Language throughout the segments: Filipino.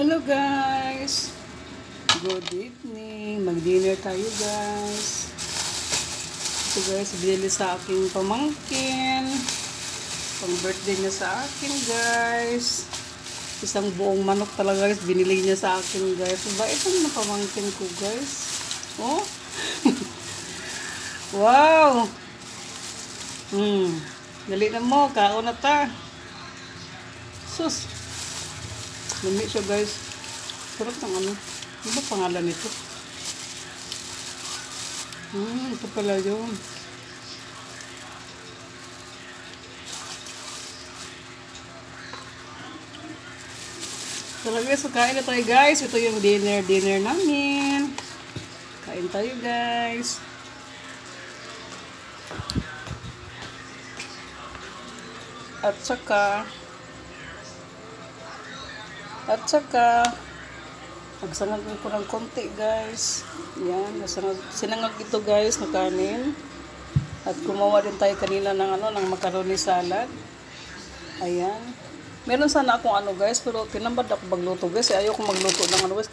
Hello guys! Good evening! Mag-dinner tayo guys. Ito guys, binili sa aking pamangkin. Pang birthday niya sa akin guys. Isang buong manok talaga guys, binili niya sa akin guys. Diba itong na pamangkin ko guys? Oh! Wow! Dali na mo, kaon na ta. Sus! Lumi siya guys. Sarap ng ano. Ano ba pangalan nito? Ito pala yun. Talaga, so kain na tayo guys. Ito yung dinner namin. Kain tayo guys. At saka magsangag ko ng konti guys. Yan, sinangag ito guys na kanin. At gumawa din tayo kanina ng ng macaroni salad. Ayan. Meron sana akong guys, pero tinambad ako magluto guys. Ayoko magluto ng guys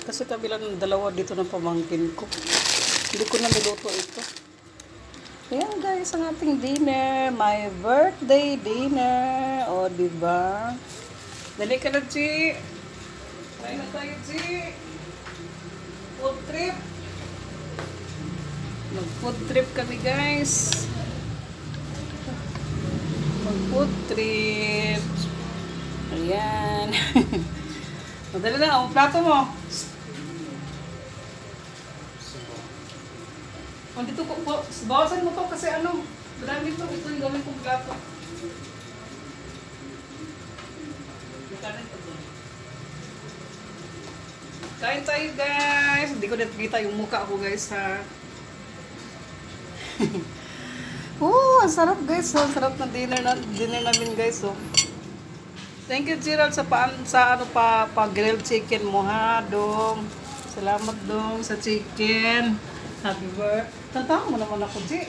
kasi kabila ng dalawa dito ng pamangkin ko. Hindi ko na niluto ito. Ayan guys, ang ating dinner, my birthday dinner. O diba? Dali ka na, Chi. Kain na tayo, Chi. Food trip. Mag-food trip kami, guys. Mag-food trip. Ayan. Madali na, ang plato mo. Dito ko, bawasan mo to kasi marami to. Ito yung gawin kong plato. Kain tayo guys. Hindi ko nakikita yung mukha ko guys ha. Ang sarap guys. Ang sarap na dinner namin guys. Thank you Gerald sa grilled chicken mo ha, Dong. Salamat Dong sa chicken. Happy birthday. Kantahan mo naman ako, Chi.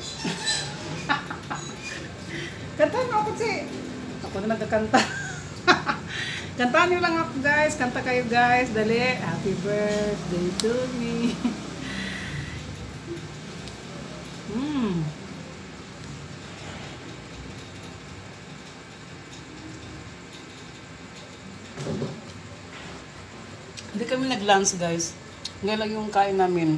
Kantahan mo ako, Chi. Ako na nagkakanta. Kantahan nyo lang ako guys. Kanta kayo guys. Dali. Happy birthday to me. Hindi kami nag-lunch guys. Ngayon lang yung kain namin.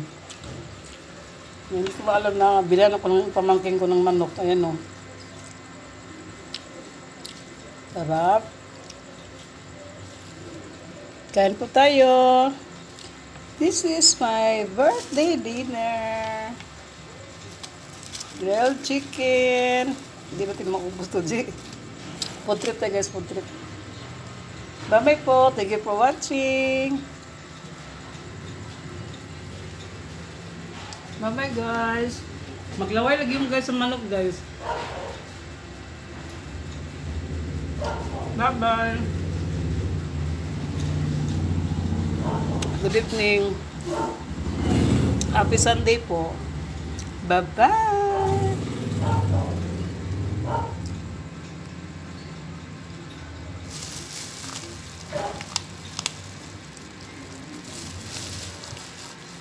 Hindi ko ba alam na bilan ako ng pamangkin ko ng manok. Ayan o. Sarap. Kain po tayo. This is my birthday dinner. Grilled chicken. Hindi natin maubos to, G. Food trip tayo guys, food trip. Bye-bye po. Thank you for watching. Bye-bye guys. Maglaway lagi yung guys sa manok guys. Bye-bye. Good evening. Happy Sunday po. Bye-bye.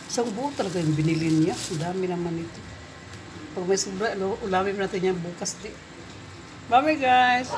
Isang buo talaga yung binili niya. Ang dami naman ito. Pag may sobra, ulamin natin yan bukas. Bye-bye guys.